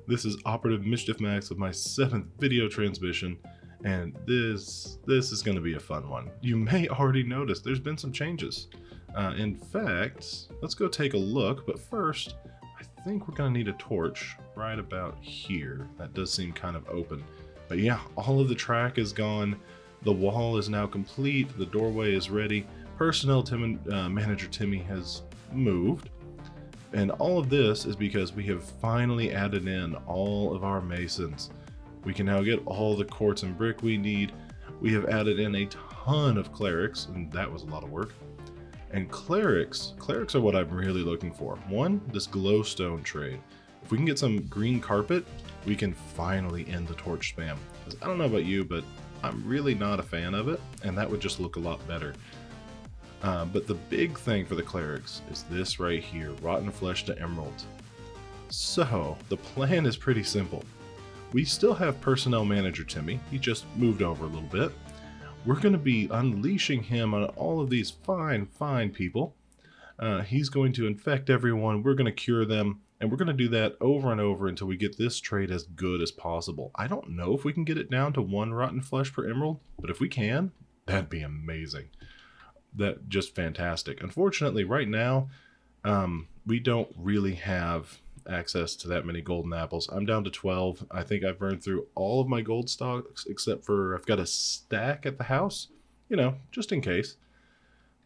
This is Operative Mischief Max with my 7th video transmission, and this is going to be a fun one. You may already notice there's been some changes. In fact, let's go take a look, but first, I think we're going to need a torch right about here. That does seem kind of open. But yeah, all of the track is gone. The wall is now complete. The doorway is ready. Personnel Manager Timmy has moved. And all of this is because we have finally added in all of our masons. We can now get all the quartz and brick we need. We have added in a ton of clerics, and that was a lot of work. And clerics are what I'm really looking for. One, this glowstone trade. If we can get some green carpet, we can finally end the torch spam. 'Cause I don't know about you, but I'm really not a fan of it, and that would just look a lot better. But the big thing for the clerics is this right here, rotten flesh to emerald. So the plan is pretty simple. We still have personnel manager Timmy. He just moved over a little bit. We're going to be unleashing him on all of these fine people. He's going to infect everyone. We're going to cure them. And we're going to do that over and over until we get this trade as good as possible. I don't know if we can get it down to 1 rotten flesh per emerald, but if we can, that'd be amazing. That just fantastic. Unfortunately, right now, we don't really have access to that many golden apples. I'm down to 12. I think I've burned through all of my gold stocks, except for I've got a stack at the house, just in case.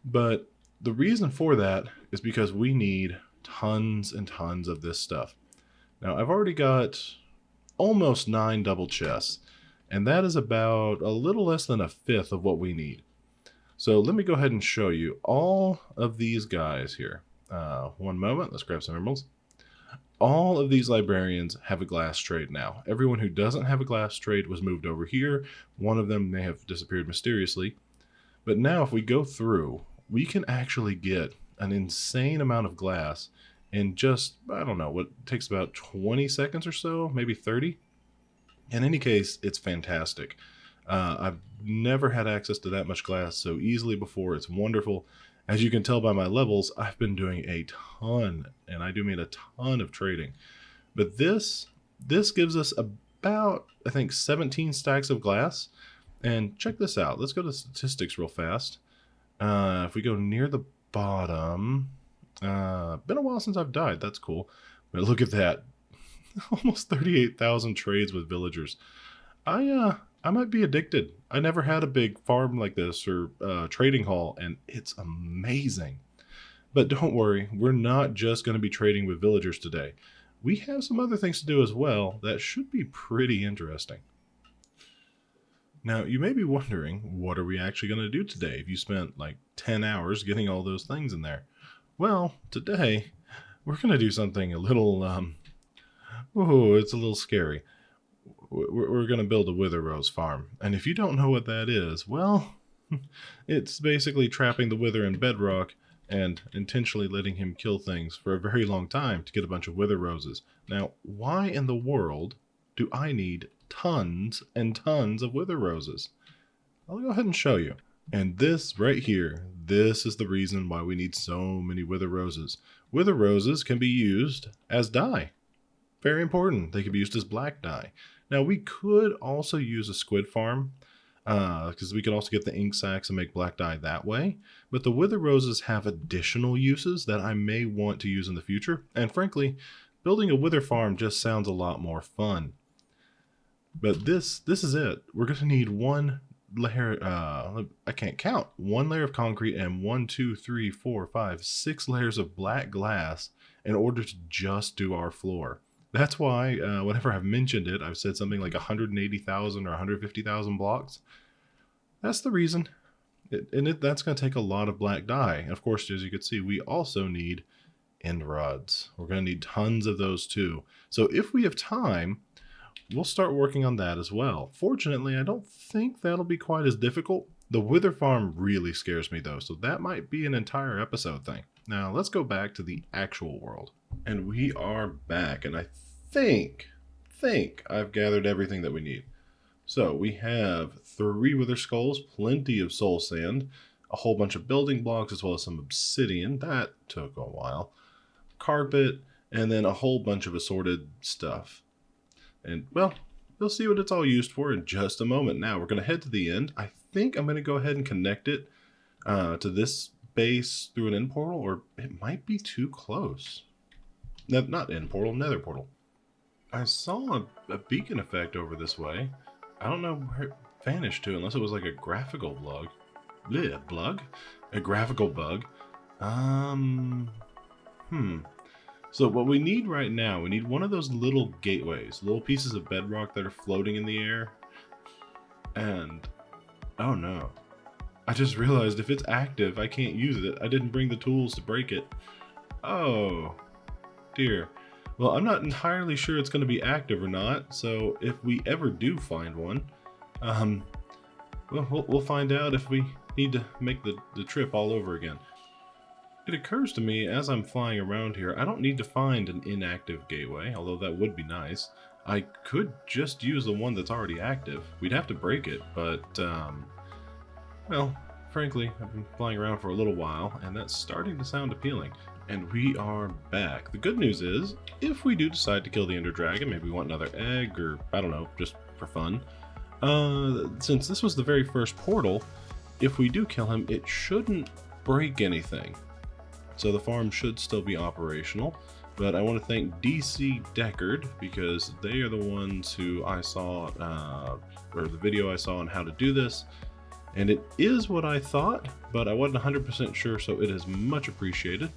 But the reason for that is because we need tons and tons of this stuff. Now, I've already got almost 9 double chests, and that is about a little less than 1/5 of what we need. So let me go ahead and show you all of these guys here. One moment, let's grab some emeralds. All of these librarians have a glass trade now. Everyone who doesn't have a glass trade was moved over here. One of them may have disappeared mysteriously. But now if we go through, we can actually get an insane amount of glass in just, I don't know, what takes about 20 seconds or so, maybe 30. In any case, it's fantastic. I've never had access to that much glass so easily before. It's wonderful. As you can tell by my levels, I've been doing a ton, and I do mean a ton of trading. But this gives us about, I think, 17 stacks of glass. And check this out. Let's go to statistics real fast. If we go near the bottom, been a while since I've died. That's cool. But look at that. Almost 38,000 trades with villagers. I might be addicted. I never had a big farm like this or trading hall, and it's amazing. But don't worry, we're not just going to be trading with villagers today. We have some other things to do as well that should be pretty interesting. Now, you may be wondering, what are we actually going to do today if you spent like 10 hours getting all those things in there? Well, today, we're going to do something a little, it's a little scary. We're going to build a wither rose farm. And if you don't know what that is, well, it's basically trapping the wither in bedrock and intentionally letting him kill things for a very long time to get a bunch of wither roses. Now, why in the world do I need tons and tons of wither roses? I'll go ahead and show you. And this right here, this is the reason why we need so many wither roses. Wither roses can be used as dye. Very important. They can be used as black dye. Now, we could also use a squid farm, because we could also get the ink sacs and make black dye that way. But the wither roses have additional uses that I may want to use in the future. And frankly, building a wither farm just sounds a lot more fun. But this is it. We're going to need 1 layer, I can't count, 1 layer of concrete and 1, 2, 3, 4, 5, 6 layers of black glass in order to just do our floor. That's why whenever I've mentioned it, I've said something like 180,000 or 150,000 blocks. That's the reason. That's going to take a lot of black dye. And of course, as you can see, we also need end rods. We're going to need tons of those too. So if we have time, we'll start working on that as well. Fortunately, I don't think that'll be quite as difficult. The wither farm really scares me though, so that might be an entire episode thing. Now let's go back to the actual world. And we are back, and I think I've gathered everything that we need. So we have 3 wither skulls, plenty of soul sand, a whole bunch of building blocks, as well as some obsidian. That took a while. Carpet, and then a whole bunch of assorted stuff. And, well, you'll see what it's all used for in just a moment. Now, we're going to head to the end. I think I'm going to go ahead and connect it to this base through an end portal, or it might be too close. No, not end portal, nether portal. I saw a beacon effect over this way. I don't know where it vanished to, unless it was like a graphical bug. Bleh, blug? A graphical bug. So what we need right now, we need one of those little gateways, little pieces of bedrock that are floating in the air. And, oh no. I just realized if it's active, I can't use it. I didn't bring the tools to break it. Oh, dear. Well, I'm not entirely sure it's going to be active or not, so if we ever do find one, well, we'll find out if we need to make the trip all over again. It occurs to me as I'm flying around here, I don't need to find an inactive gateway, although that would be nice. I could just use the one that's already active. We'd have to break it, but, well, frankly, I've been flying around for a little while, and that's starting to sound appealing. And we are back. The good news is, if we do decide to kill the Ender Dragon, maybe we want another egg, or, I don't know, just for fun. Since this was the very first portal, if we do kill him, it shouldn't break anything. So the farm should still be operational. But I want to thank DC Deckard, because they are the ones who I saw, or the video I saw on how to do this. And it is what I thought, but I wasn't 100% sure, so it is much appreciated.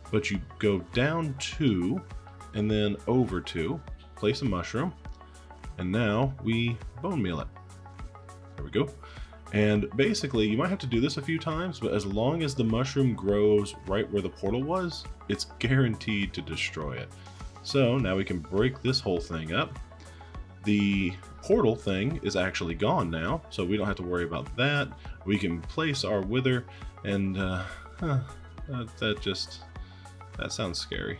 But you go down 2, and then over 2, place a mushroom, and now we bone meal it. There we go. And basically, you might have to do this a few times, but as long as the mushroom grows right where the portal was, it's guaranteed to destroy it. So now we can break this whole thing up. The portal thing is actually gone now, so we don't have to worry about that. We can place our wither, and that sounds scary.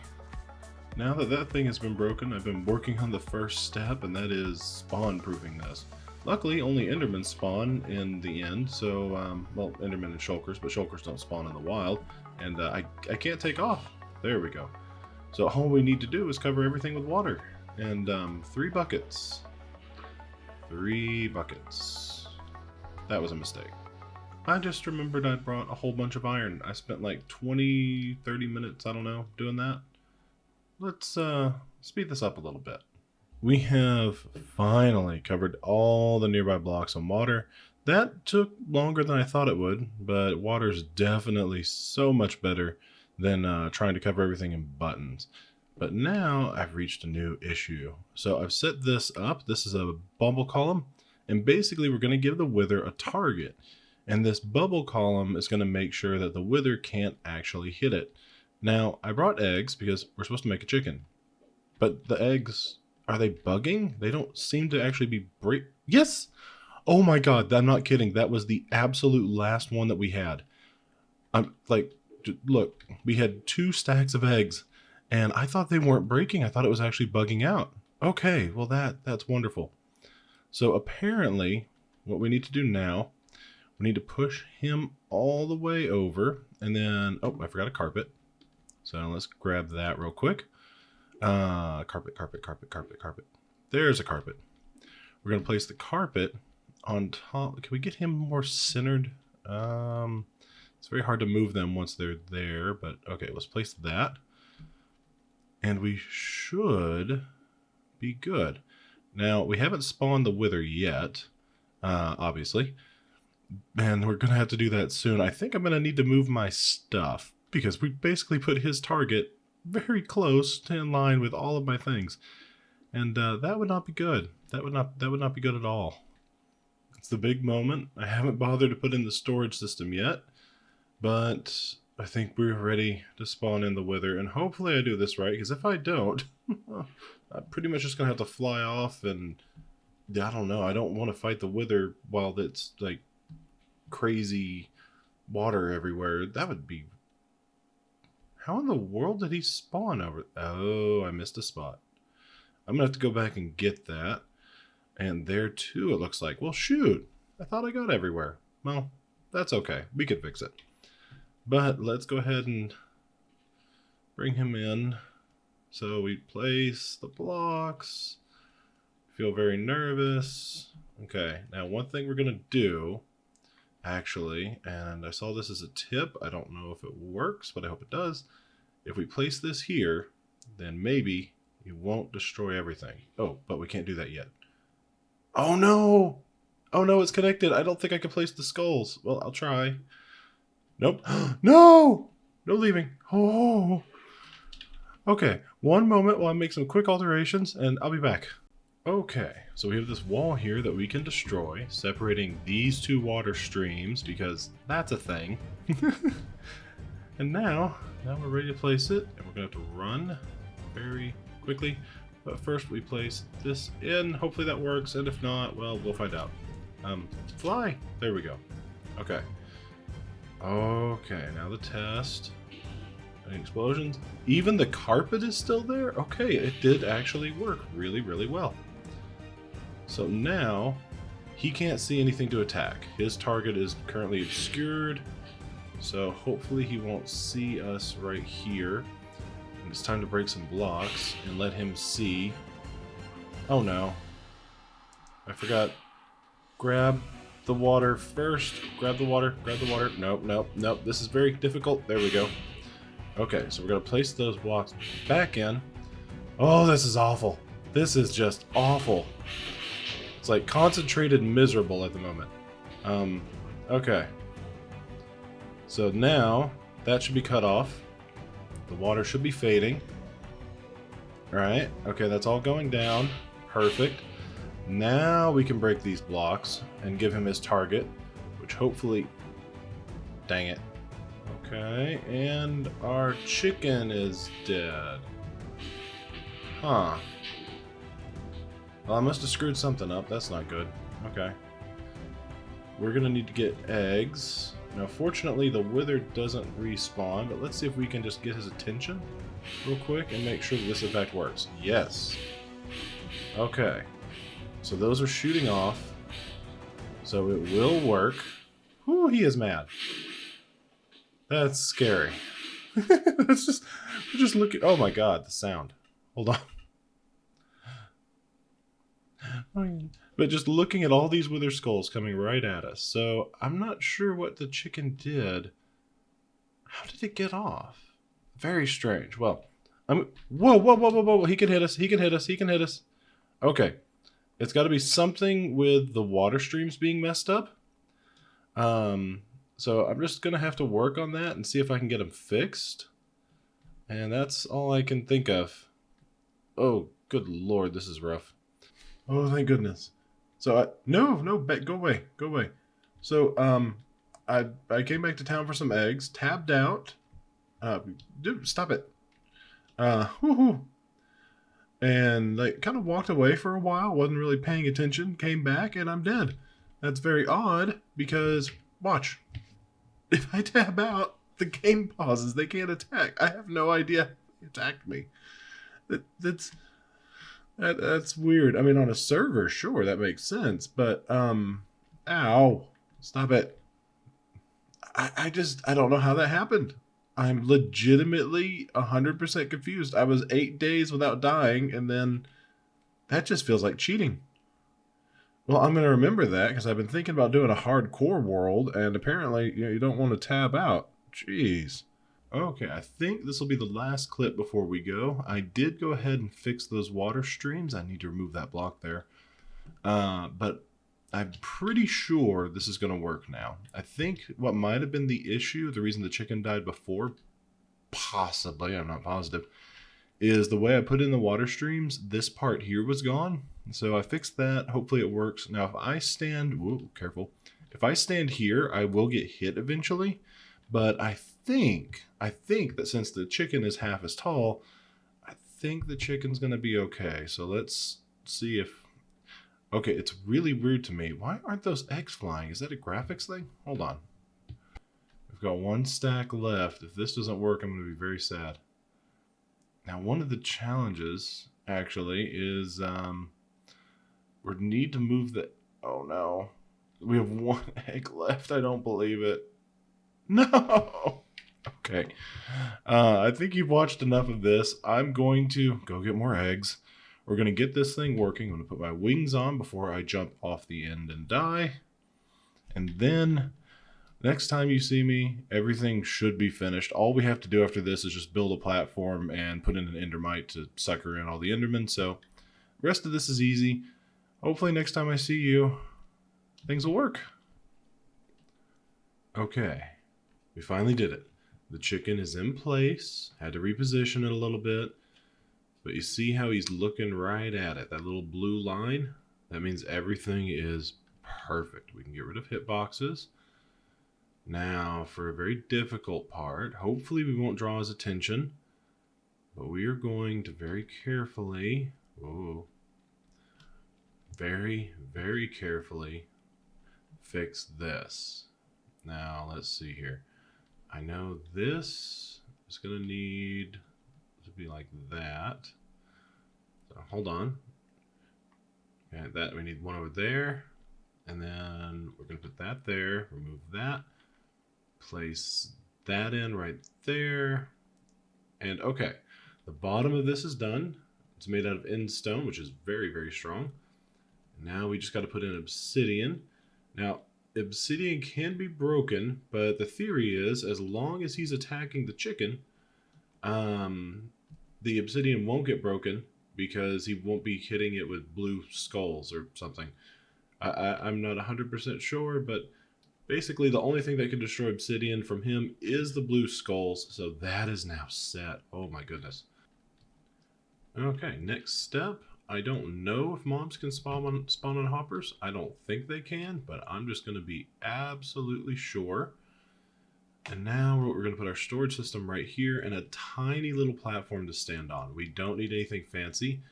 Now that that thing has been broken, I've been working on the first step, and that is spawn-proofing this. Luckily, only Endermen spawn in the end, so, well, Endermen and Shulkers, but Shulkers don't spawn in the wild, and I can't take off. There we go. So all we need to do is cover everything with water, and 3 buckets. 3 buckets. That was a mistake. I just remembered I brought a whole bunch of iron. I spent like 20, 30 minutes, I don't know, doing that. Let's speed this up a little bit. We have finally covered all the nearby blocks in water. That took longer than I thought it would, but water's definitely so much better than trying to cover everything in buttons. But now I've reached a new issue. So I've set this up. This is a bubble column, and basically we're going to give the wither a target. And this bubble column is going to make sure that the wither can't actually hit it. Now, I brought eggs because we're supposed to make a chicken. But the eggs, are they bugging? They don't seem to actually be Yes! Oh my god, I'm not kidding. That was the absolute last one that we had. I'm like, look, we had 2 stacks of eggs, and I thought they weren't breaking. I thought it was actually bugging out. Okay, well that's wonderful. So apparently, what we need to do now, we need to push him all the way over, and then, oh, I forgot a carpet. So let's grab that real quick. Carpet. There's a carpet. We're going to place the carpet on top. Can we get him more centered? It's very hard to move them once they're there, but okay, let's place that. And we should be good. Now, we haven't spawned the wither yet, obviously. And we're going to have to do that soon. I think I'm going to need to move my stuff, because we basically put his target very close to in line with all of my things. And that would not be good. That would not be good at all. It's the big moment. I haven't bothered to put in the storage system yet, but I think we're ready to spawn in the wither, and hopefully I do this right, because if I don't, I'm pretty much just going to have to fly off, and I don't know, I don't want to fight the wither while it's like crazy water everywhere. That would be... How in the world did he spawn over? Oh, I missed a spot. I'm going to have to go back and get that. And there too, it looks like. Well, shoot. I thought I got everywhere. Well, that's okay. We could fix it. But let's go ahead and bring him in. So we place the blocks. feel very nervous. Okay, now one thing we're going to do, actually, and I saw this as a tip. I don't know if it works, but I hope it does. If we place this here, then maybe it won't destroy everything. Oh, but we can't do that yet. Oh no! Oh no, it's connected. I don't think I can place the skulls. Well, I'll try. Nope. No! No leaving. Oh. Okay, one moment while I make some quick alterations, and I'll be back. Okay, so we have this wall here that we can destroy, separating these two water streams, because that's a thing. And now we're ready to place it, and we're going to have to run very quickly. But first we place this in. Hopefully that works, and if not, well, we'll find out. Fly! There we go. Okay. Okay, now the test. Any explosions? Even the carpet is still there? Okay, it did actually work really, really well. So now, he can't see anything to attack. His target is currently obscured, so hopefully he won't see us right here. And it's time to break some blocks and let him see. Oh no. I forgot. Grab the water first. Grab the water. Grab the water. Nope, nope, nope. This is very difficult. There we go. Okay, so we're going to place those blocks back in. Oh, this is awful. This is just awful. It's like concentrated miserable at the moment. Okay. So now, that should be cut off. The water should be fading. Alright, okay, that's all going down. Perfect. Now we can break these blocks and give him his target, which hopefully... Dang it. Okay, and our chicken is dead. Huh. Well, I must have screwed something up. That's not good. Okay. We're gonna need to get eggs. Now, fortunately, the wither doesn't respawn, but let's see if we can just get his attention real quick and make sure that this in fact works. Yes. Okay. So those are shooting off. So it will work. Whew, he is mad. That's scary. That's just looking. Oh my god, the sound. Hold on. But just looking at all these wither skulls coming right at us. So I'm not sure what the chicken did. How did it get off? Very strange. Well, whoa, whoa, whoa, whoa, whoa. He can hit us. He can hit us. He can hit us. Okay. It's got to be something with the water streams being messed up. So I'm just going to have to work on that and see if I can get them fixed. And that's all I can think of. Oh, good lord, this is rough. Oh, thank goodness. So, no, go away, go away. So, I came back to town for some eggs, tabbed out. Dude, stop it. And like kind of walked away for a while, wasn't really paying attention, came back, and I'm dead. That's very odd because, watch. If I tab out, the game pauses. They can't attack. I have no idea they attacked me. That's weird. I mean, on a server, sure, that makes sense. But, ow. Stop it. I don't know how that happened. I'm legitimately 100% confused. I was 8 days without dying, and then that just feels like cheating. Well, I'm going to remember that because I've been thinking about doing a hardcore world, and apparently you don't want to tab out. Jeez. Okay, I think this will be the last clip before we go. I did go ahead and fix those water streams. I need to remove that block there. But I'm pretty sure this is going to work now. I think what might have been the issue, the reason the chicken died before, possibly, I'm not positive, is the way I put in the water streams, this part here was gone. So I fixed that. Hopefully it works. Now if I stand, whoa, careful. If I stand here, I will get hit eventually. But I think that since the chicken is half as tall, I think the chicken's going to be okay. So let's see if... Okay, it's really weird to me. Why aren't those eggs flying? Is that a graphics thing? Hold on. We've got one stack left. If this doesn't work, I'm going to be very sad. Now, one of the challenges, actually, is we need to move the... Oh, no. We have one egg left. I don't believe it. No! Okay. I think you've watched enough of this. I'm going to go get more eggs, We're going to get this thing working. I'm going to put my wings on before I jump off the end and die. And then next time you see me, everything should be finished. All we have to do after this is just build a platform and put in an endermite to sucker in all the endermen. So the rest of this is easy. Hopefully next time I see you, things will work. Okay, we finally did it. The chicken is in place. Had to reposition it a little bit. But you see how he's looking right at it. That little blue line, that means everything is perfect. We can get rid of hitboxes. Now, for a very difficult part, hopefully we won't draw his attention. But we are going to very carefully, very, very carefully fix this. Now, let's see here. I know this is going to need to be like that. So hold on. Okay, that we need one over there. And then we're going to put that there. Remove that. Place that in right there. And okay, the bottom of this is done. It's made out of end stone, which is very, very strong. Now we just got to put in obsidian. Now, obsidian can be broken, but the theory is as long as he's attacking the chicken, the obsidian won't get broken because he won't be hitting it with blue skulls or something. I'm not 100% sure, but basically the only thing that can destroy obsidian from him is the blue skulls, so that is now set. Oh my goodness. Okay, next step. I don't know if mobs can spawn on hoppers. I don't think they can, but I'm just going to be absolutely sure. And now we're going to put our storage system right here and a tiny little platform to stand on. We don't need anything fancy.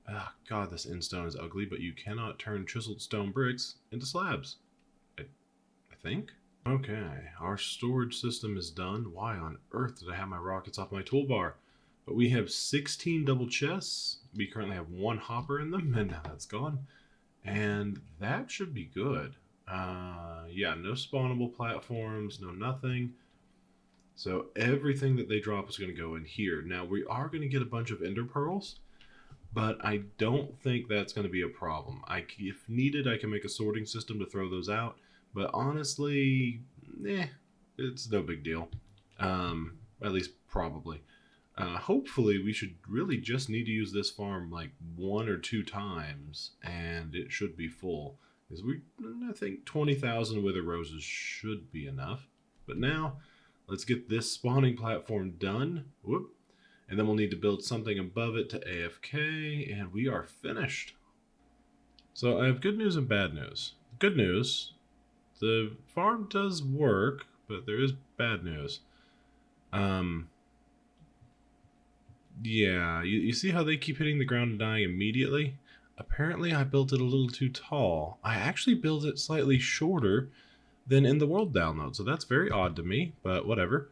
Ah, God, this end stone is ugly, but you cannot turn chiseled stone bricks into slabs. I think. Okay, our storage system is done. Why on earth did I have my rockets off my toolbar? But we have 16 double chests. We currently have 1 hopper in them, and now that's gone. And that should be good. Yeah, no spawnable platforms, no nothing. So everything that they drop is going to go in here. Now, we are going to get a bunch of ender pearls, but I don't think that's going to be a problem. If needed, I can make a sorting system to throw those out. But honestly, it's no big deal. At least probably. Hopefully we should really just need to use this farm like 1 or 2 times and it should be full. Because I think 20,000 wither roses should be enough. But now let's get this spawning platform done. Whoop. And then we'll need to build something above it to AFK and we are finished. So I have good news and bad news. Good news, the farm does work, but there is bad news. Yeah, you see how they keep hitting the ground and dying immediately? Apparently I built it a little too tall. I actually built it slightly shorter than in the world download, so that's very odd to me, but whatever.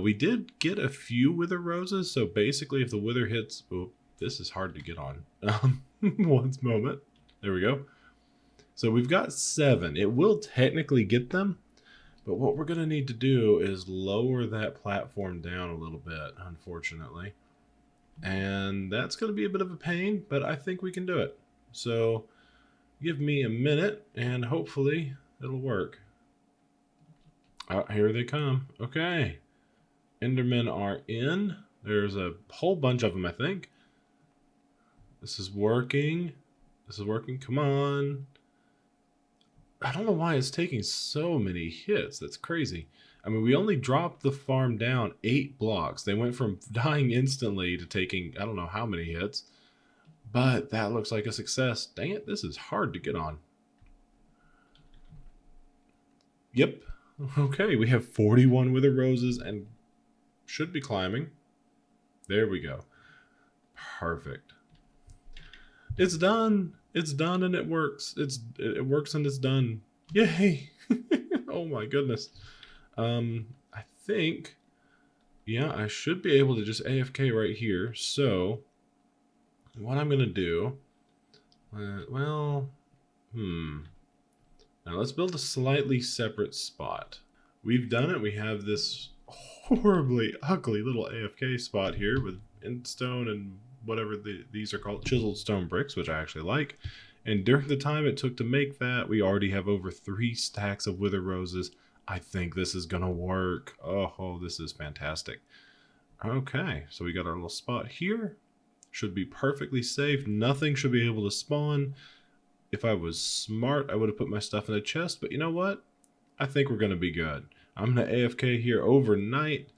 We did get a few wither roses, so basically if the wither hits... Oh, this is hard to get on. One moment. There we go. So we've got 7. It will technically get them, but what we're going to need to do is lower that platform down a little bit, unfortunately. And that's going to be a bit of a pain, but I think we can do it. So give me a minute and hopefully it'll work. Oh, here they come. Okay. Endermen are in. There's a whole bunch of them, I think. This is working. This is working. Come on. I don't know why it's taking so many hits. That's crazy. I mean, we only dropped the farm down 8 blocks. They went from dying instantly to taking, I don't know how many hits. But that looks like a success. Dang it, this is hard to get on. Yep. Okay, we have 41 wither roses and should be climbing. There we go. Perfect. It's done. It's done and it works. It works and it's done. Yay! Oh my goodness. I think, yeah, I should be able to just AFK right here. So, what I'm gonna do, now let's build a slightly separate spot. We've done it. We have this horribly ugly little AFK spot here with endstone and whatever these are called, chiseled stone bricks, which I actually like. And during the time it took to make that, we already have over 3 stacks of wither roses. I think this is gonna work. Oh, this is fantastic. Okay, so we got our little spot here. Should be perfectly safe. Nothing should be able to spawn. If I was smart, I would have put my stuff in a chest, but you know what? I think we're gonna be good. I'm gonna AFK here overnight,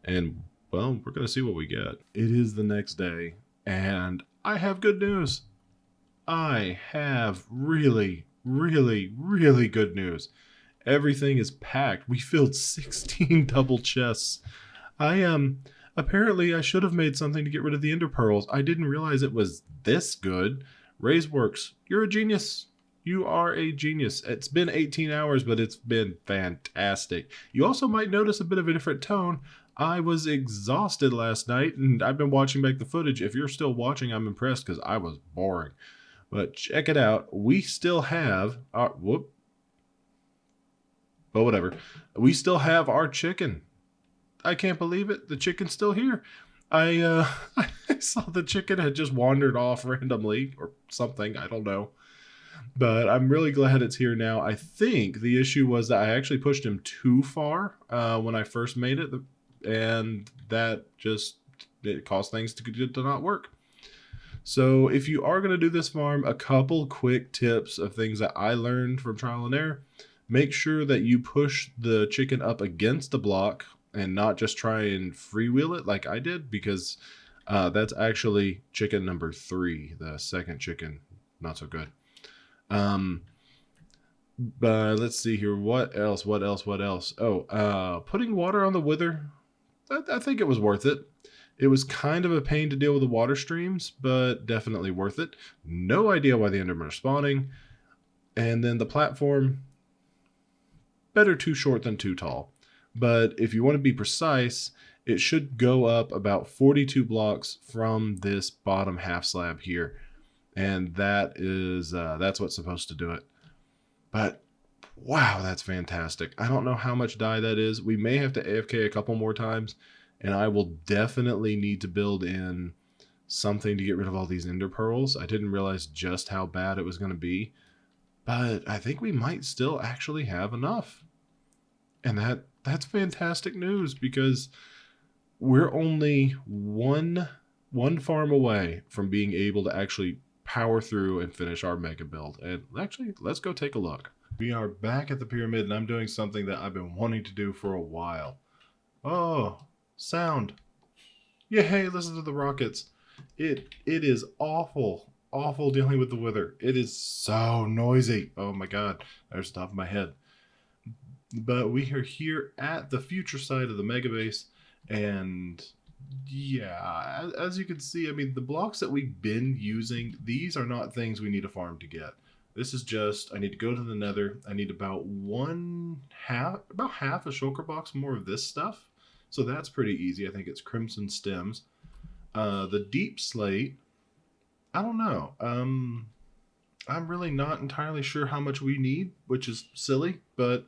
and well, we're gonna see what we get. It is the next day, and I have good news. I have really, really, really good news. Everything is packed. We filled 16 double chests. Apparently I should have made something to get rid of the ender pearls. I didn't realize it was this good. Raiseworks, you're a genius. You are a genius. It's been 18 hours, but it's been fantastic. You also might notice a bit of a different tone. I was exhausted last night, and I've been watching back the footage. If you're still watching, I'm impressed because I was boring. But check it out. We still have our but whatever. We still have our chicken. I can't believe it. The chicken's still here. I I saw the chicken had just wandered off randomly or something. I don't know. But I'm really glad it's here now. I think the issue was that I actually pushed him too far when I first made it. And that just it caused things to not work. So if you are going to do this farm, a couple quick tips of things that I learned from trial and error. Make sure that you push the chicken up against the block and not just try and freewheel it like I did, because that's actually chicken number 3, the second chicken. Not so good. But let's see here. What else? Oh, putting water on the wither. I think it was worth it. It was kind of a pain to deal with the water streams, but definitely worth it. No idea why the endermen are spawning. And then the platform, better too short than too tall. But if you want to be precise, it should go up about 42 blocks from this bottom half slab here. And that's what's supposed to do it. But wow, that's fantastic. I don't know how much dye that is. We may have to AFK a couple more times, and I will definitely need to build in something to get rid of all these ender pearls. I didn't realize just how bad it was going to be, but I think we might still actually have enough. And that's fantastic news, because we're only one farm away from being able to actually power through and finish our mega build. And actually, let's go take a look. We are back at the pyramid, and I'm doing something that I've been wanting to do for a while. Oh, sound. Yay, listen to the rockets. It is awful dealing with the wither. It is so noisy. Oh my god, there's the top of my head. But we are here at the future side of the mega base, and yeah, as you can see, I mean, the blocks that we've been using, these are not things we need a farm to get. This is just, I need to go to the nether. I need about half a shulker box more of this stuff. So that's pretty easy. I think it's crimson stems. The deep slate, I don't know. I'm really not entirely sure how much we need, which is silly, but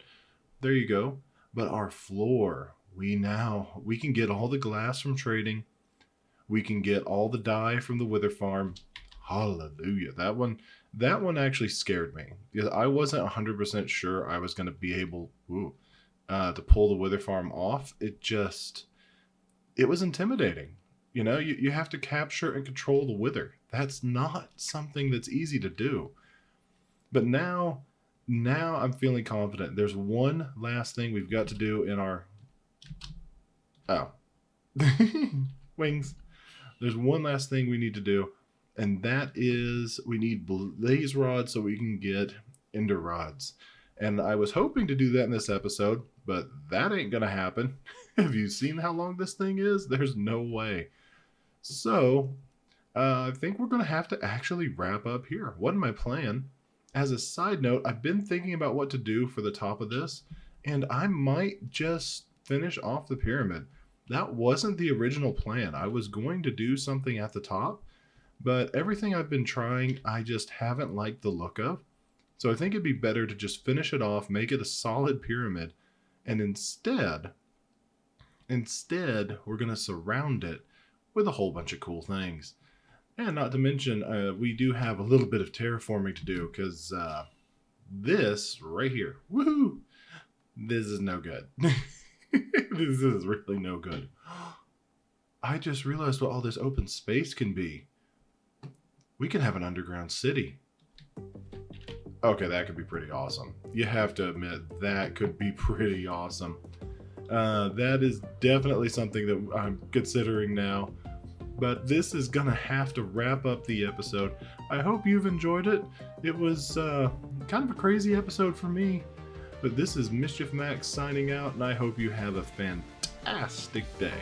there you go. But our floor, we can get all the glass from trading. We can get all the dye from the wither farm. Hallelujah. That one actually scared me, because I wasn't 100% sure I was going to be able to pull the wither farm off. It was intimidating. You know, you have to capture and control the wither. That's not something that's easy to do. But now I'm feeling confident. There's one last thing we've got to do in our wings. There's one last thing we need to do, and that is we need blaze rods so we can get ender rods. And I was hoping to do that in this episode, but that ain't gonna happen. Have you seen how long this thing is? There's no way. So I think we're gonna have to actually wrap up here. Wasn't my plan. As a side note, I've been thinking about what to do for the top of this, and I might just finish off the pyramid. That wasn't the original plan. I was going to do something at the top, but everything I've been trying, I just haven't liked the look of. So I think it'd be better to just finish it off, make it a solid pyramid, and instead, we're going to surround it with a whole bunch of cool things. And not to mention, we do have a little bit of terraforming to do because this right here, woohoo, this is no good. This is really no good. I just realized what all this open space can be. We can have an underground city. Okay, that could be pretty awesome. You have to admit, that could be pretty awesome. That is definitely something that I'm considering now. But this is gonna have to wrap up the episode. I hope you've enjoyed it. It was kind of a crazy episode for me. But this is Mischief Max signing out, and I hope you have a fantastic day.